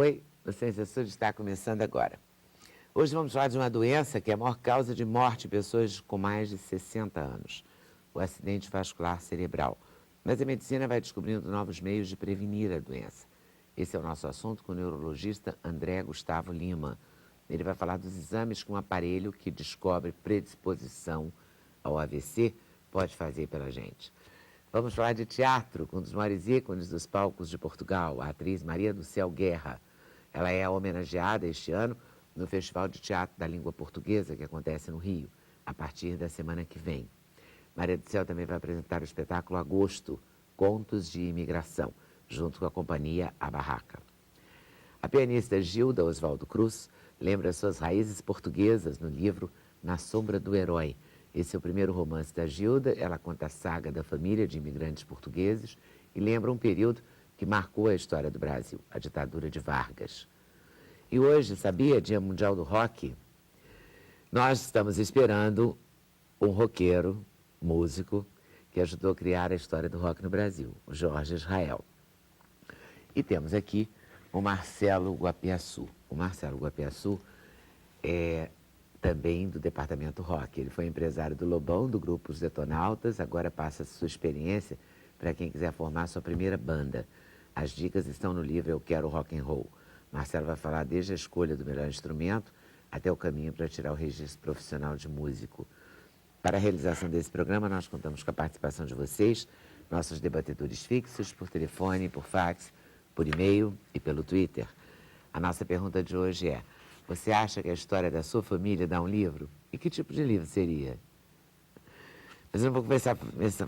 Oi, o Ciência Saúde está começando agora. Hoje vamos falar de uma doença que é a maior causa de morte em pessoas com mais de 60 anos, o acidente vascular cerebral. Mas a medicina vai descobrindo novos meios de prevenir a doença. Esse é o nosso assunto com o neurologista André Gustavo Lima. Ele vai falar dos exames que um aparelho que descobre predisposição ao AVC pode fazer pela gente. Vamos falar de teatro com um dos maiores ícones dos palcos de Portugal, a atriz Maria do Céu Guerra. Ela é homenageada este ano no Festival de Teatro da Língua Portuguesa, que acontece no Rio, a partir da semana que vem. Maria do Céu também vai apresentar o espetáculo Agosto, Contos de Imigração, junto com a companhia A Barraca. A pianista Gilda Oswaldo Cruz lembra suas raízes portuguesas no livro Na Sombra do Herói. Esse é o primeiro romance da Gilda. Ela conta a saga da família de imigrantes portugueses e lembra um período que marcou a história do Brasil, a ditadura de Vargas. E hoje, sabia, Dia Mundial do Rock? Nós estamos esperando um roqueiro, músico, que ajudou a criar a história do rock no Brasil, o Jorge Israel. E temos aqui o Marcelo Guapiaçu. O Marcelo Guapiaçu é também do departamento rock. Ele foi empresário do Lobão, do grupo Os Detonautas, agora passa sua experiência para quem quiser formar sua primeira banda. As dicas estão no livro Eu Quero Rock and Roll. Marcelo vai falar desde a escolha do melhor instrumento até o caminho para tirar o registro profissional de músico. Para a realização desse programa, nós contamos com a participação de vocês, nossos debatedores fixos, por telefone, por fax, por e-mail e pelo Twitter. A nossa pergunta de hoje é: você acha que a história da sua família dá um livro? E que tipo de livro seria? Mas eu não vou começar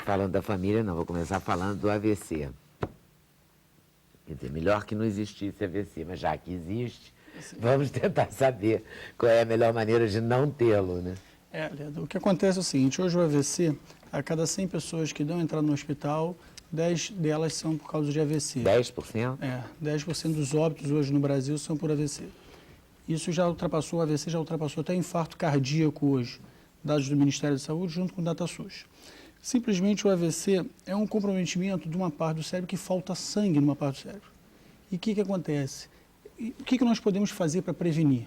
falando da família, não. Vou começar falando do AVC. Quer dizer, melhor que não existisse AVC, mas já que existe, vamos tentar saber qual é a melhor maneira de não tê-lo, né? Leda, o que acontece é o seguinte: hoje o AVC, a cada 100 pessoas que dão entrada no hospital, 10 delas são por causa de AVC. 10%? 10% dos óbitos hoje no Brasil são por AVC. Isso já ultrapassou, o AVC já ultrapassou até infarto cardíaco hoje, dados do Ministério da Saúde junto com o DataSUS. Simplesmente o AVC é um comprometimento de uma parte do cérebro que falta sangue numa parte do cérebro. E o que acontece? O que nós podemos fazer para prevenir?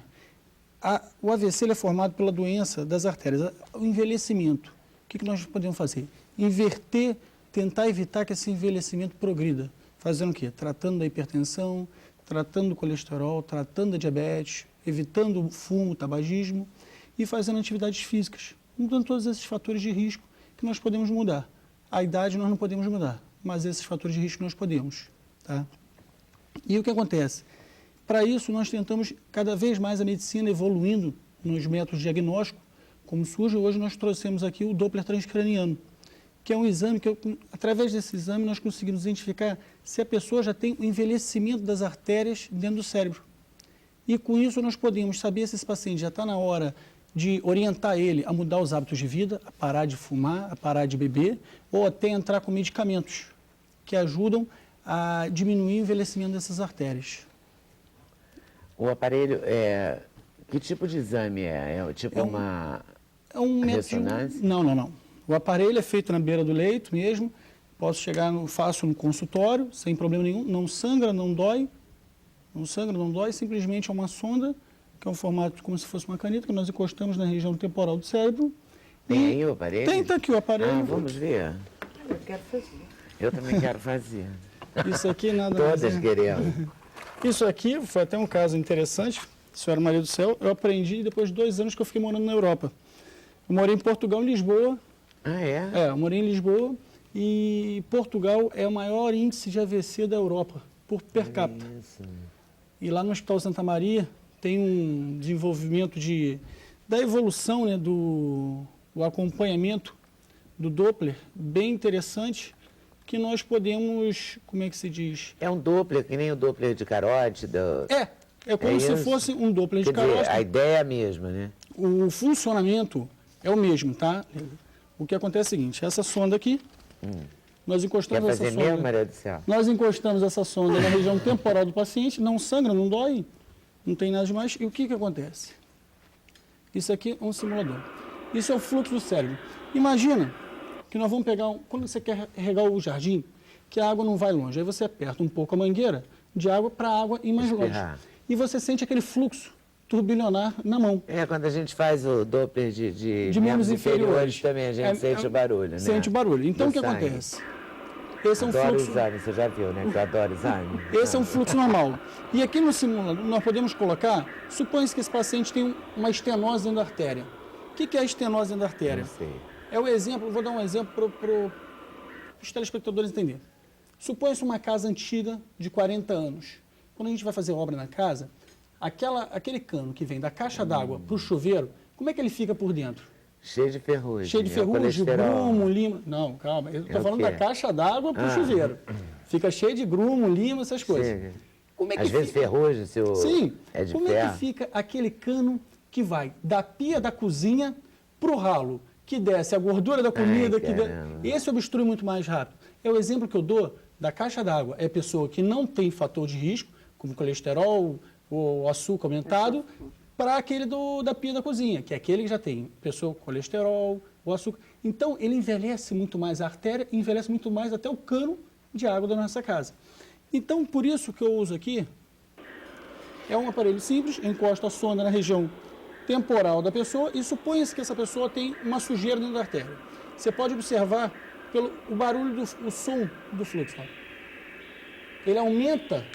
O AVC ele é formado pela doença das artérias, o envelhecimento. O que nós podemos fazer? Inverter, tentar evitar que esse envelhecimento progrida. Fazendo o quê? Tratando da hipertensão, tratando do colesterol, tratando da diabetes, evitando o fumo, o tabagismo e fazendo atividades físicas, mudando todos esses fatores de risco que nós podemos mudar. A idade nós não podemos mudar, mas esses fatores de risco nós podemos. Tá? E o que acontece? Para isso, nós tentamos cada vez mais a medicina evoluindo nos métodos diagnósticos, como surge hoje, nós trouxemos aqui o Doppler transcraniano, que é um exame que, através desse exame, nós conseguimos identificar se a pessoa já tem o envelhecimento das artérias dentro do cérebro. E com isso nós podemos saber se esse paciente já está na hora de orientar ele a mudar os hábitos de vida, a parar de fumar, a parar de beber, ou até entrar com medicamentos que ajudam a diminuir o envelhecimento dessas artérias. O aparelho que tipo de exame é? Uma ressonância? Não. O aparelho é feito na beira do leito mesmo, faço no consultório, sem problema nenhum, não sangra, não dói, simplesmente é uma sonda, que é um formato como se fosse uma caneta, que nós encostamos na região temporal do cérebro. Tem aí o aparelho? Tem aqui o aparelho. Vamos ver. Eu quero fazer. Eu também quero fazer. Isso aqui nada Todas mais. queremos. Isso aqui foi até um caso interessante, senhora Maria do Céu, eu aprendi depois de 2 anos que eu fiquei morando na Europa. Eu morei em Portugal, em Lisboa. Ah, é? Eu morei em Lisboa e Portugal é o maior índice de AVC da Europa, por per capita. Isso. E lá no Hospital Santa Maria tem um desenvolvimento da evolução, né, do acompanhamento do Doppler, bem interessante, que nós podemos, como é que se diz? É um Doppler, que nem o Doppler de carótida. É como se fosse um Doppler de Quer dizer, carótida. a ideia é a mesma, né? O funcionamento é o mesmo, tá? O que acontece é o seguinte: essa sonda aqui, nós encostamos Quer essa fazer sonda. mesmo, Maria do Céu? Nós encostamos essa sonda na região temporal do paciente, não sangra, não dói, não tem nada demais. E o que acontece? Isso aqui é um simulador. Isso é o fluxo do cérebro. Imagina que nós vamos pegar, quando você quer regar o jardim, que a água não vai longe. Aí você aperta um pouco a mangueira, de água para a água ir mais Espirrar. longe. E você sente aquele fluxo turbilionar na mão. Quando a gente faz o Doppler de membros inferiores também, a gente sente o barulho, né? Sente o barulho. Então, o que sangue. acontece? Esse é um Adoro fluxo... exame, você já viu, né? Que eu adoro exame. Esse é um fluxo normal. E aqui no simulador, nós podemos colocar, supõe-se que esse paciente tem uma estenose dentro da artéria. O que é a estenose dentro da artéria? Não sei. É o exemplo, vou dar um exemplo para os telespectadores entenderem. Supõe-se uma casa antiga de 40 anos. Quando a gente vai fazer obra na casa, aquele cano que vem da caixa d'água para o chuveiro, como é que ele fica por dentro? Cheio de ferrugem. Cheio de ferrugem, grumo, lima. Não, calma, eu estou falando da caixa d'água para o chuveiro. Fica cheio de grumo, lima, essas coisas. Sim. Como é que Às vezes ferrugem, se o Sim. é de Como ferro. é que fica aquele cano que vai da pia da cozinha para o ralo, que desce a gordura da comida? Esse obstrui muito mais rápido. É o exemplo que eu dou da caixa d'água. É a pessoa que não tem fator de risco, como colesterol ou açúcar aumentado, para aquele da pia da cozinha, que é aquele que já tem pessoa com colesterol ou açúcar. Então, ele envelhece muito mais a artéria, envelhece muito mais até o cano de água da nossa casa. Então, por isso que eu uso aqui, é um aparelho simples, encosto a sonda na região temporal da pessoa e supõe-se que essa pessoa tem uma sujeira dentro da artéria. Você pode observar pelo o barulho, o som do fluxo. Ó. Ele aumenta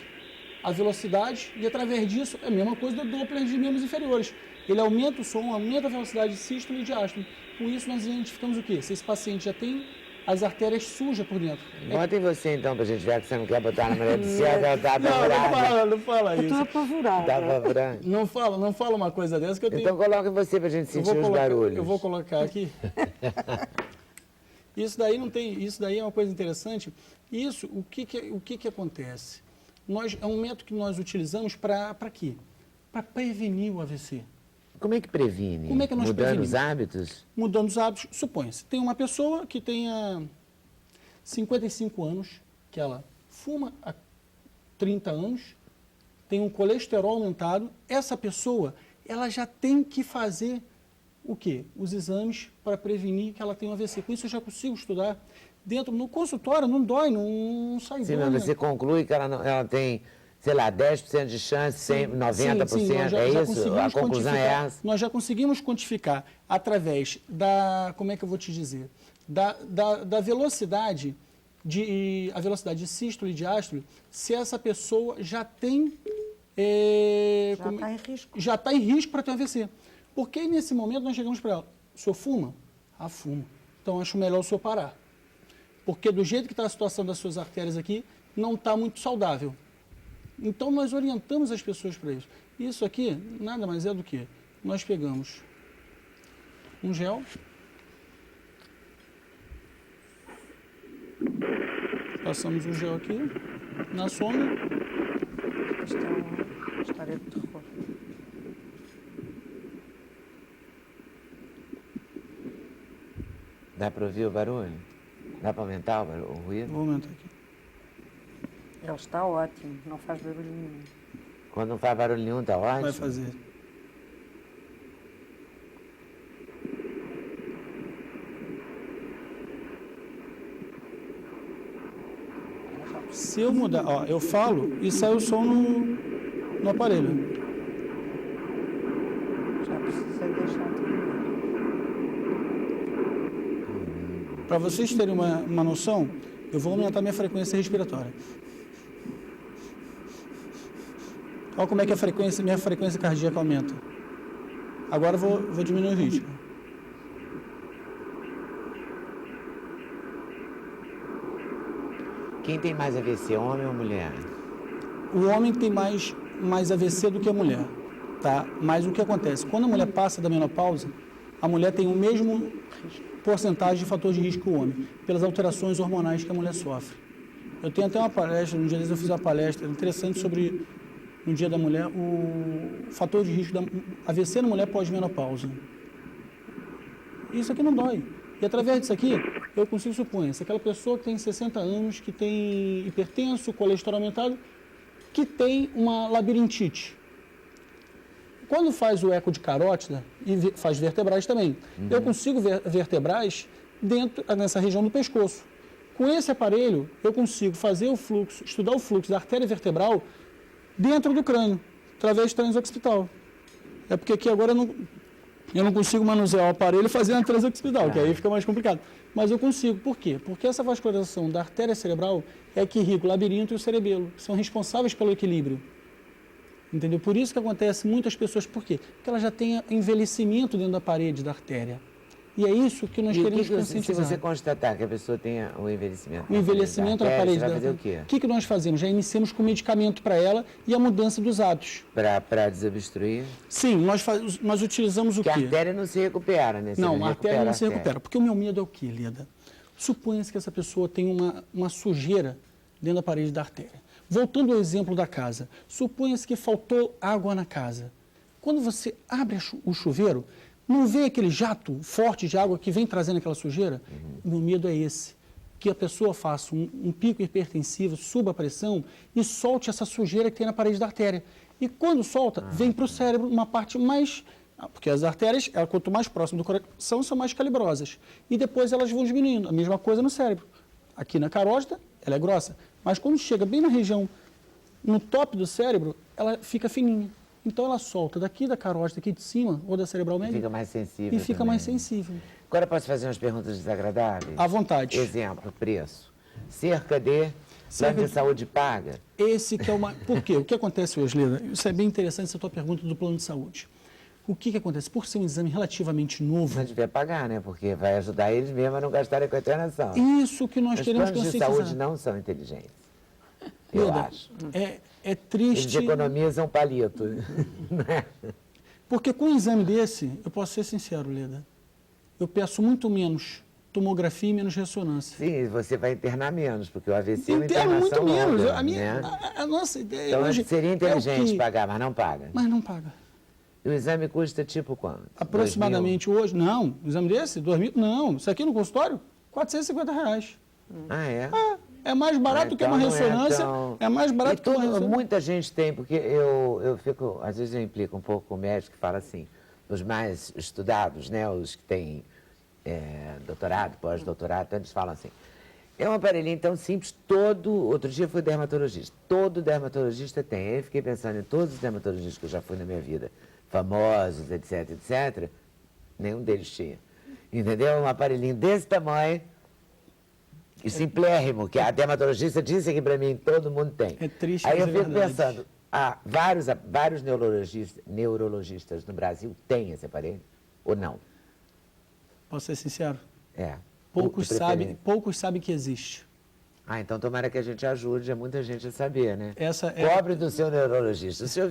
a velocidade e, através disso, é a mesma coisa do Doppler de membros inferiores. Ele aumenta o som, aumenta a velocidade de sístole e diástole. Com isso, nós identificamos o quê? Se esse paciente já tem as artérias sujas por dentro. Bota em você, então, pra gente ver que você não quer botar na mulher do céu, ela tá apavorada. Não fala isso. Eu estou apavorada. Tá apavorada. Não fala uma coisa dessa que eu tenho... Então coloca em você pra gente sentir os barulhos. Eu vou colocar aqui. Isso daí é uma coisa interessante. Isso, o que acontece? É um método que nós utilizamos para quê? Para prevenir o AVC. Como é que previne? Como é que nós Mudando prevenimos? os hábitos? Mudando os hábitos. Supõe-se, tem uma pessoa que tenha 55 anos, que ela fuma há 30 anos, tem um colesterol aumentado. Essa pessoa, ela já tem que fazer o quê? Os exames para prevenir que ela tem um AVC. Com isso eu já consigo estudar. No consultório, não dói, não sai Sim, dor. mas você conclui que ela tem, sei lá, 10% de chance, 100, 90%, sim, nós já é isso? conseguimos A conclusão é quantificar. essa? Nós já conseguimos quantificar através da, como é que eu vou te dizer, da velocidade a velocidade de sístole e diástole, se essa pessoa já tem... está em risco. Já está em risco para ter um AVC. Porque aí, nesse momento, nós chegamos para ela, o senhor fuma? Ah, fumo. Então, acho melhor o senhor parar. Porque do jeito que está a situação das suas artérias aqui, não está muito saudável. Então, nós orientamos as pessoas para isso. Isso aqui, nada mais é do que nós pegamos um gel, passamos o gel aqui na sonda. Isto é uma história de terror. Dá para ouvir o barulho? Dá para aumentar o ruído? Vou aumentar aqui. Ele está ótimo, não faz barulho nenhum. Quando não faz barulho nenhum, tá ótimo? Vai fazer. Se eu mudar, ó, eu falo e sai o som no aparelho. Já precisei deixar de ver. Para vocês terem uma noção, eu vou aumentar minha frequência respiratória. Olha como é que minha frequência cardíaca aumenta. Agora eu vou diminuir o ritmo. Quem tem mais AVC, homem ou mulher? O homem tem mais AVC do que a mulher, tá? Mas o que acontece? Quando a mulher passa da menopausa, a mulher tem o mesmo porcentagem de fator de risco que o homem, pelas alterações hormonais que a mulher sofre. Eu tenho até uma palestra, um dia desses eu fiz uma palestra interessante sobre, no Dia da Mulher, o fator de risco da AVC na mulher pós-menopausa. Isso aqui não dói. E através disso aqui, eu consigo supor, se aquela pessoa que tem 60 anos, que tem hipertenso, colesterol aumentado, que tem uma labirintite. Quando faz o eco de carótida, e faz vertebrais também, eu consigo ver vertebrais nessa região do pescoço. Com esse aparelho, eu consigo fazer o fluxo, estudar o fluxo da artéria vertebral dentro do crânio, através de transoccipital. É porque aqui agora eu não consigo manusear o aparelho e fazer a transoccipital, que aí fica mais complicado. Mas eu consigo. Por quê? Porque essa vascularização da artéria cerebral é que irriga o labirinto e o cerebelo, que são responsáveis pelo equilíbrio. Entendeu? Por isso que acontece muitas pessoas. Por quê? Porque ela já tem envelhecimento dentro da parede da artéria. E é isso que nós queremos conscientizar. Se você constatar que a pessoa tenha um envelhecimento... O envelhecimento na parede você vai da fazer artéria. o quê? O que nós fazemos? Já iniciamos com medicamento para ela e a mudança dos hábitos. Para desobstruir? Sim, nós utilizamos o quê? Porque a artéria não se recupera, né? Você Não, a artéria não se artéria. recupera. Porque o meu medo é o quê, Leda? Suponha-se que essa pessoa tem uma sujeira dentro da parede da artéria. Voltando ao exemplo da casa, suponha-se que faltou água na casa. Quando você abre o chuveiro, não vê aquele jato forte de água que vem trazendo aquela sujeira? Meu medo é esse, que a pessoa faça um pico hipertensivo, suba a pressão e solte essa sujeira que tem na parede da artéria. E quando solta, vem para o cérebro uma parte mais... Porque as artérias, quanto mais próximo do coração, são mais calibrosas. E depois elas vão diminuindo. A mesma coisa no cérebro. Aqui na carótida, ela é grossa. Mas quando chega bem na região, no top do cérebro, ela fica fininha. Então ela solta daqui da carótida, aqui de cima, ou da cerebral média. Fica mais sensível. E fica mais sensível. Agora posso fazer umas perguntas desagradáveis? À vontade. Exemplo, preço. Cerca de plano de saúde paga. Esse que é uma... Por quê? O que acontece hoje, Leda? Isso é bem interessante, essa tua pergunta do plano de saúde. O que acontece? Por ser um exame relativamente novo... Não devia pagar, né? Porque vai ajudar eles mesmo a não gastarem com a internação. Isso que nós Os queremos planos de conscientizar. saúde não são inteligentes. Eu Leda, acho. É triste... Eles economizam palito. Né? Porque com um exame desse, eu posso ser sincero, Leda, eu peço muito menos tomografia e menos ressonância. Sim, você vai internar menos, porque o AVC é uma Interno internação muito menos. longa, Né? A nossa ideia Então hoje seria inteligente é o que... pagar, mas não paga. Mas não paga. E o exame custa tipo quanto? Aproximadamente hoje, não, um exame desse, 2.000, não, isso aqui no consultório, R$450. Ah, é? É mais barato que uma Então não ressonância, é mais barato que uma ressonância. Muita gente tem, porque eu fico, às vezes eu implico um pouco com o médico que fala assim, os mais estudados, né, os que têm doutorado, pós-doutorado, eles falam assim, é um aparelhinho tão simples, outro dia fui dermatologista, todo dermatologista tem. Aí eu fiquei pensando em todos os dermatologistas que eu já fui na minha vida, famosos, etc, etc, nenhum deles tinha. Entendeu? Um aparelhinho desse tamanho, e simplérrimo, que a dermatologista disse aqui para mim, todo mundo tem. É triste, aí eu mas é fico verdade. pensando, vários neurologistas no Brasil têm esse aparelho, ou não? Posso ser sincero? É. Poucos De sabem que existe. Ah, então tomara que a gente ajude muita gente a saber, né? Essa é... Cobre do seu neurologista. O senhor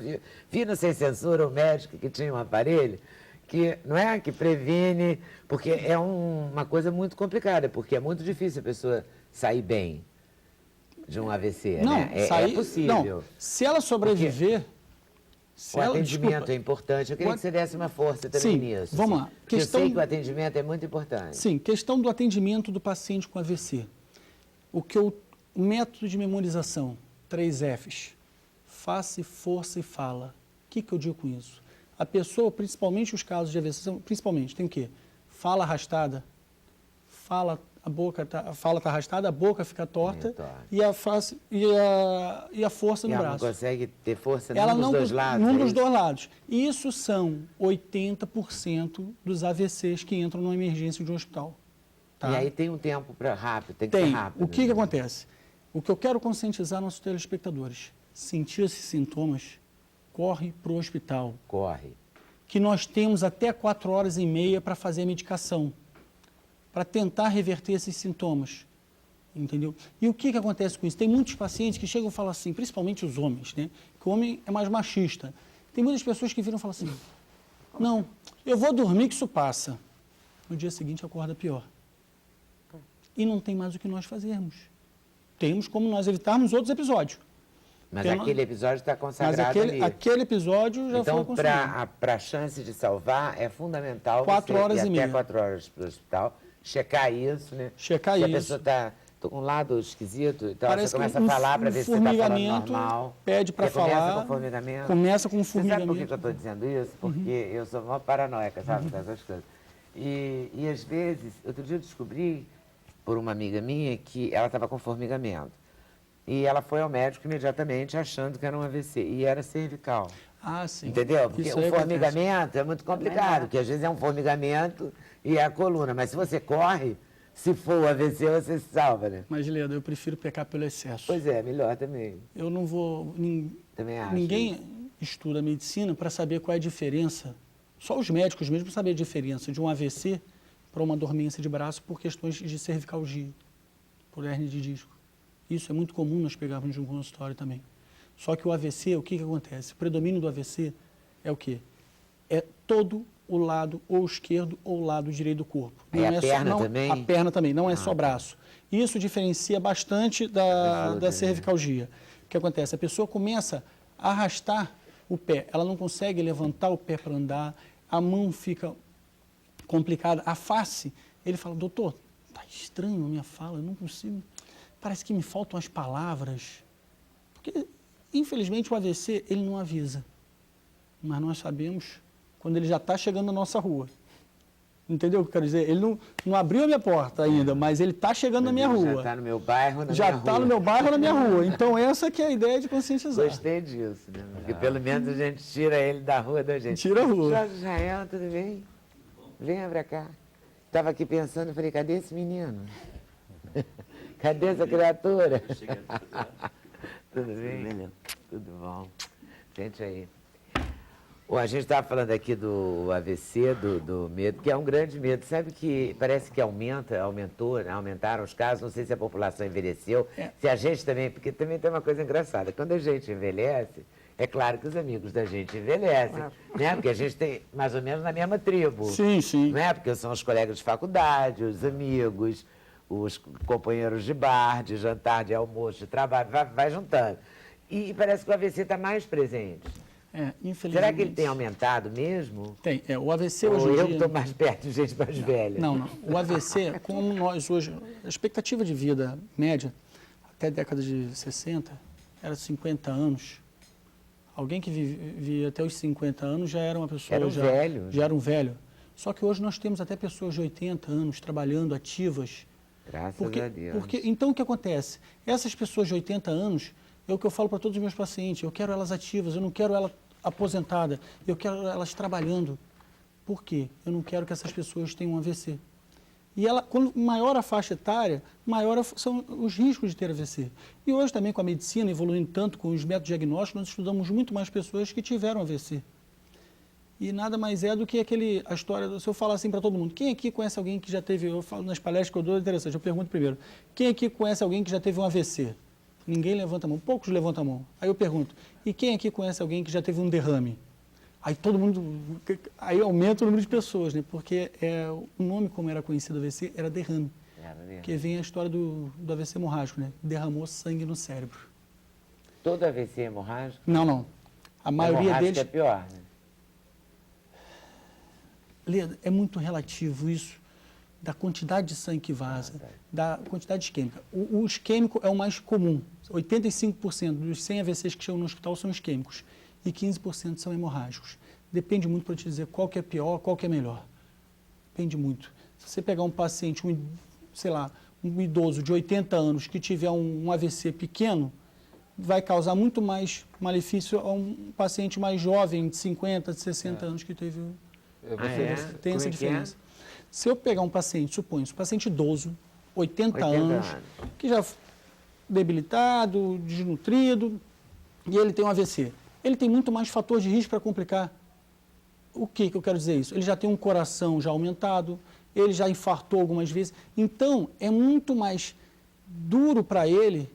viu no Sem Censura um médico que tinha um aparelho que, não é, que previne, porque é uma coisa muito complicada, porque é muito difícil a pessoa sair bem de um AVC, Não, né? É possível. Não, se ela sobreviver... O atendimento é importante. Eu queria que você desse uma força também Sim, nisso. vamos assim. lá. Eu sei que o atendimento é muito importante. Sim, questão do atendimento do paciente com AVC. O método de memorização, 3 Fs, face, força e fala. O que eu digo com isso? A pessoa, principalmente os casos de AVC, principalmente, tem o quê? Fala arrastada, fala está arrastada, a boca fica torta e a face e a força no ela braço. Não consegue ter força Ela nenhum dos dois lados. Nenhum dos dois lados. E isso são 80% dos AVCs que entram numa emergência de um hospital. Tá? E aí tem um tempo rápido, tem que ser rápido. O que né? acontece? O que eu quero conscientizar nossos telespectadores, sentir esses sintomas, corre para o hospital. Corre. Que nós temos até 4h30 para fazer a medicação, para tentar reverter esses sintomas. Entendeu? E o que acontece com isso? Tem muitos pacientes que chegam e falam assim, principalmente os homens, né? Que o homem é mais machista. Tem muitas pessoas que viram e falam assim, não, eu vou dormir que isso passa. No dia seguinte acorda pior. E não tem mais o que nós fazermos. Temos como nós evitarmos outros episódios. Mas aquele episódio está consagrado ali. Aquele episódio já foi consagrado. Então, para a chance de salvar, é fundamental 4h30. Ir até 4 horas para o hospital, checar isso, né? Checar se isso. Se a pessoa está com um lado esquisito, então parece você começa a falar para ver se você está falando normal. Pede para falar. Começa com formigamento. Começa com formigamento. Você sabe por que eu estou dizendo isso? Porque eu sou uma paranoica, sabe, dessas coisas. E às vezes, outro dia eu descobri por uma amiga minha que ela estava com formigamento. E ela foi ao médico imediatamente achando que era um AVC. E era cervical. Ah, sim. Entendeu? Porque Isso o aí acontece. formigamento é muito complicado, porque às vezes é um formigamento e é a coluna. Mas se você corre, se for o AVC, você se salva, né? Mas, Leda, eu prefiro pecar pelo excesso. Pois é, melhor também. Eu não vou... Também acho. Ninguém estuda medicina para saber qual é a diferença. Só os médicos mesmo sabem a diferença de um AVC para uma dormência de braço por questões de cervicalgia, por hérnia de disco. Isso é muito comum nós pegarmos de um consultório também. Só que o AVC, o que acontece? O predomínio do AVC é o quê? É todo o lado ou esquerdo ou o lado direito do corpo. E a perna também? A perna também, não é só braço. Isso diferencia bastante da cervicalgia. O que acontece? A pessoa começa a arrastar o pé, ela não consegue levantar o pé para andar, a mão fica complicada, a face, ele fala, doutor, tá estranho a minha fala, eu não consigo, parece que me faltam as palavras. Porque, infelizmente, o AVC, ele não avisa. Mas nós sabemos quando ele já está chegando na nossa rua. Entendeu o que eu quero dizer? Ele não abriu a minha porta ainda, mas ele está chegando na minha rua. Já está no meu bairro, na minha Já rua. está no meu bairro, na minha rua. Então, essa que é a ideia de conscientizar. Gostei disso, né? Porque pelo menos a gente tira ele da rua da gente. Tira a rua. Jorge Israel, tudo bem? Venha pra cá. Estava aqui pensando, falei, cadê esse menino? Cadê essa criatura? Tudo bem? Tudo bom. Gente aí. Bom, a gente estava falando aqui do AVC, do medo, que é um grande medo. Sabe que parece que aumentou, né? Aumentaram os casos, não sei se a população envelheceu, se a gente também, porque também tem uma coisa engraçada. Quando a gente envelhece, é claro que os amigos da gente envelhecem, né? Porque a gente tem mais ou menos na mesma tribo. Sim, sim. Não é? Porque são os colegas de faculdade, os amigos, os companheiros de bar, de jantar, de almoço, de trabalho, vai juntando. E parece que o AVC está mais presente. Infelizmente. Será que ele tem aumentado mesmo? Tem. O AVC Ou hoje em eu dia... estou mais perto de gente mais velha? Não. O AVC, como nós hoje... A expectativa de vida média, até a década de 60, era 50 anos. Alguém que vivia até os 50 anos já era uma pessoa... Era um velho. Já era um velho. Só que hoje nós temos até pessoas de 80 anos trabalhando, ativas. Graças a Deus. Então, o que acontece? Essas pessoas de 80 anos, é o que eu falo para todos os meus pacientes, eu quero elas ativas, eu não quero ela aposentada, eu quero elas trabalhando. Por quê? Eu não quero que essas pessoas tenham um AVC. E quanto maior a faixa etária, maior são os riscos de ter AVC. E hoje também com a medicina evoluindo tanto, com os métodos diagnósticos, nós estudamos muito mais pessoas que tiveram AVC. E nada mais é do que a história, se eu falar assim para todo mundo, quem aqui conhece alguém que já teve, eu falo nas palestras que eu dou, é interessante, eu pergunto primeiro, quem aqui conhece alguém que já teve um AVC? Ninguém levanta a mão, poucos levantam a mão. Aí eu pergunto, e quem aqui conhece alguém que já teve um derrame? Aí todo mundo, aí aumenta o número de pessoas, né? Porque o nome como era conhecido AVC era derrame. Porque vem a história do AVC hemorrágico, né? Derramou sangue no cérebro. Todo AVC é hemorrágico? Não. A maioria deles... é pior, né? Leda, é muito relativo isso, da quantidade de sangue que vaza, da quantidade isquêmica. O isquêmico é o mais comum. 85% dos 100 AVCs que chegam no hospital são isquêmicos e 15% são hemorrágicos. Depende muito para te dizer qual que é pior, qual que é melhor. Depende muito. Se você pegar um paciente, um idoso de 80 anos que tiver um AVC pequeno, vai causar muito mais malefício a um paciente mais jovem, de 50, de 60 anos, que teve... Tem essa diferença. Se eu pegar um paciente, suponho, um paciente idoso, 80 anos, que já debilitado, desnutrido, e ele tem um AVC, ele tem muito mais fator de risco para complicar. O que eu quero dizer isso? Ele já tem um coração já aumentado, ele já infartou algumas vezes, então é muito mais duro para ele,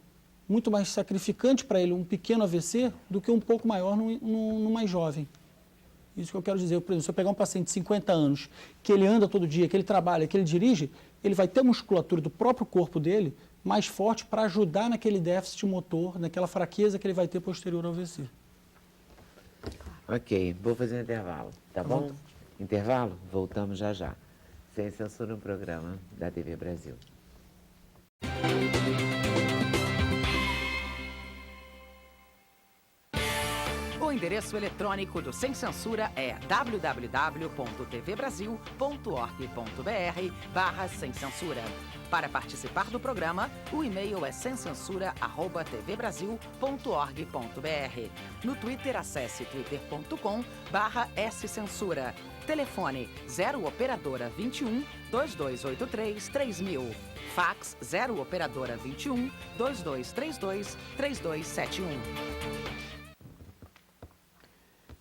muito mais sacrificante para ele um pequeno AVC do que um pouco maior no mais jovem. Isso que eu quero dizer. Por exemplo, se eu pegar um paciente de 50 anos, que ele anda todo dia, que ele trabalha, que ele dirige, ele vai ter a musculatura do próprio corpo dele mais forte para ajudar naquele déficit motor, naquela fraqueza que ele vai ter posterior ao AVC. Ok, vou fazer um intervalo, tá bom? Intervalo? Voltamos já já. Sem Censura, um programa da TV Brasil. endereço eletrônico do Sem Censura é www.tvbrasil.org.br/sem censura. Para participar do programa, o e-mail é semcensura@tvbrasil.org.br. No Twitter, acesse twitter.com/scensura. Telefone 0 operadora 21 2283 3000. Fax 0 operadora 21 2232 3271.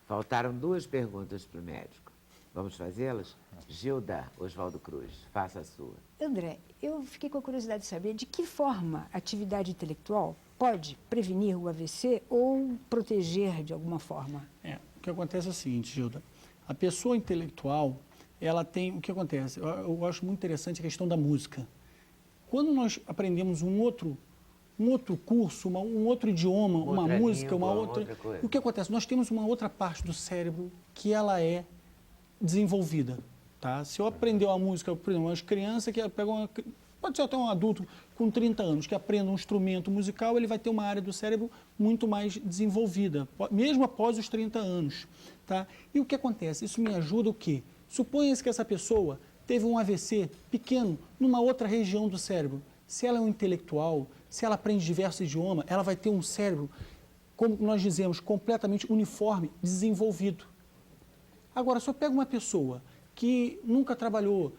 Faltaram 2 perguntas para o médico. Vamos fazê-las? Gilda Oswaldo Cruz, faça a sua. André, eu fiquei com a curiosidade de saber de que forma a atividade intelectual pode prevenir o AVC ou proteger de alguma forma? O que acontece é o seguinte, Gilda. A pessoa intelectual, ela tem... O que acontece? Eu acho muito interessante a questão da música. Quando nós aprendemos um outro curso, um outro idioma, uma música, língua, uma outra coisa. o que acontece? Nós temos uma outra parte do cérebro que ela é desenvolvida. Tá? Se eu aprender uma música, por exemplo, as crianças que pegam pode ser até um adulto com 30 anos que aprenda um instrumento musical, ele vai ter uma área do cérebro muito mais desenvolvida, mesmo após os 30 anos. Tá? E o que acontece? Isso me ajuda o quê? Suponha-se que essa pessoa teve um AVC pequeno numa outra região do cérebro. Se ela é um intelectual, se ela aprende diversos idiomas, ela vai ter um cérebro, como nós dizemos, completamente uniforme, desenvolvido. Agora, se eu pego uma pessoa que nunca trabalhou,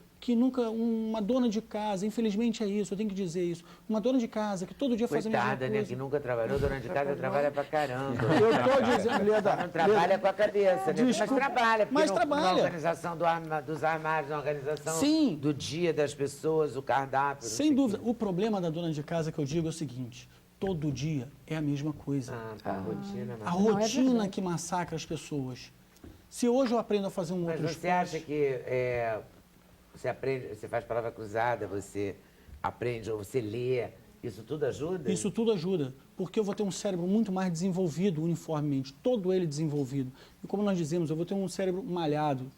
uma dona de casa, infelizmente é isso, eu tenho que dizer isso, uma dona de casa que todo dia faz a mesma Coitada, coisa. né? Que nunca trabalhou, dona de casa trabalha pra caramba. Eu estou dizendo, Leda, Não trabalha com a cabeça, né? Desculpa, Mas trabalha, porque mas trabalha. na organização dos armários, na organização Sim. do dia das pessoas, o cardápio. não Sem sei dúvida. o quê. O problema da dona de casa que eu digo é o seguinte, todo dia é a mesma coisa. A rotina. A Mas, rotina verdade. que massacra as pessoas. Se hoje eu aprendo a fazer um mas outro você esporte... acha que você aprende, você faz palavra cruzada, você aprende ou você lê, isso tudo ajuda? Isso tudo ajuda, porque eu vou ter um cérebro muito mais desenvolvido uniformemente, todo ele desenvolvido. E como nós dizemos, eu vou ter um cérebro malhado,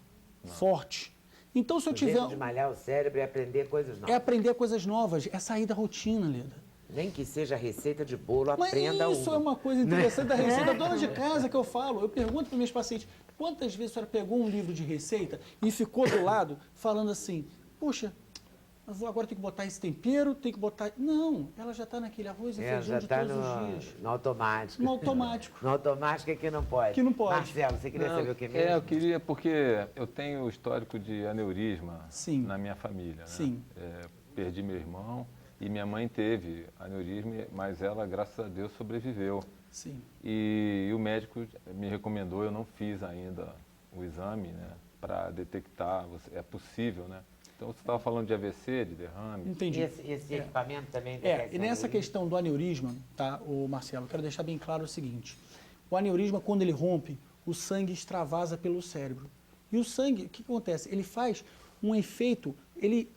forte. Então, se eu O jeito tiver... de malhar o cérebro é aprender coisas É novas. aprender coisas novas, é sair da rotina, Leda. Nem que seja receita de bolo, Mas aprenda isso uma. é uma coisa interessante da receita. Dona de casa que eu falo, eu pergunto para meus pacientes, quantas vezes a senhora pegou um livro de receita e ficou do lado falando assim, puxa, eu vou agora ter que botar esse tempero, tem que botar... Não, ela já está naquele arroz e feijão Já de está todos os dias. no automático. No automático. No automático é que não pode. Que não pode. Marcelo, você queria saber o que mesmo? Eu queria, porque eu tenho histórico de aneurisma Sim. na minha família. Né? Sim. Perdi meu irmão e minha mãe teve aneurisma, mas ela, graças a Deus, sobreviveu. Sim. E o médico me recomendou, eu não fiz ainda o exame, né, para detectar, é possível, né? Então, você estava falando de AVC, de derrame. Entendi. E esse equipamento também detecta E nessa aneurisma? questão do aneurisma, tá, o Marcelo, eu quero deixar bem claro o seguinte. O aneurisma, quando ele rompe, o sangue extravasa pelo cérebro. E o sangue, o que acontece? Ele faz um efeito,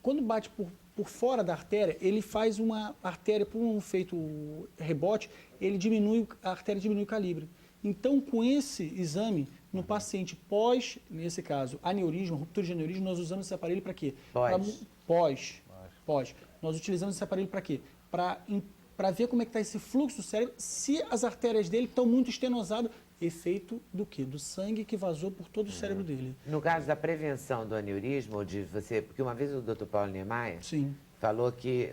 quando bate por fora da artéria, ele faz uma artéria, por um efeito rebote, a artéria diminui o calibre. Então, com esse exame, no paciente nesse caso, aneurisma, ruptura de aneurisma, nós usamos esse aparelho para quê? Pós. Nós utilizamos esse aparelho para quê? Para ver como é que está esse fluxo do cérebro, se as artérias dele estão muito estenosadas, efeito do quê? Do sangue que vazou por todo o cérebro dele. No caso da prevenção do aneurisma, ou de você... Porque uma vez o Dr. Paulo Niemeyer Sim. falou que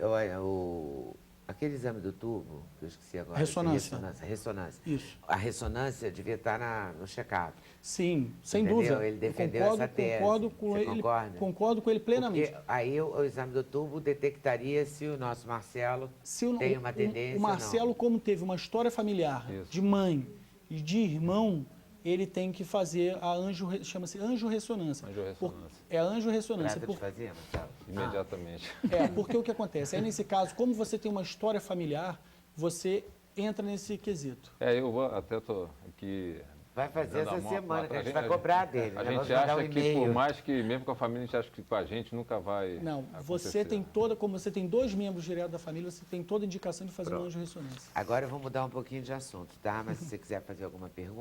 aquele exame do tubo, que eu esqueci agora. Ressonância. Ressonância. Isso. A ressonância devia estar no check-up. Sim, sem Entendeu? dúvida. Ele defendeu Eu concordo, essa tese. concordo com Você ele, concorda? concordo com ele plenamente. Porque aí o exame do tubo detectaria se o nosso Marcelo Se tem uma tendência o Marcelo, ou não. como teve uma história familiar Isso. de mãe e de irmão, ele tem que fazer chama-se angiorressonância. Angiorressonância. É a angiorressonância. Trata de fazer, Marcelo? Imediatamente. Porque o que acontece? Aí, nesse caso, como você tem uma história familiar, você entra nesse quesito. Eu vou, até estou aqui... Vai fazer dando essa a mão semana, que a pra gente vai cobrar dele. A né? gente Vamos mandar acha um que, por e-mail. mais que, mesmo com a família, a gente acha que com a gente nunca vai Não, você acontecer. tem como você tem 2 membros diretos da família, você tem toda a indicação de fazer uma angiorressonância. Agora eu vou mudar um pouquinho de assunto, tá? Mas se você quiser fazer alguma pergunta.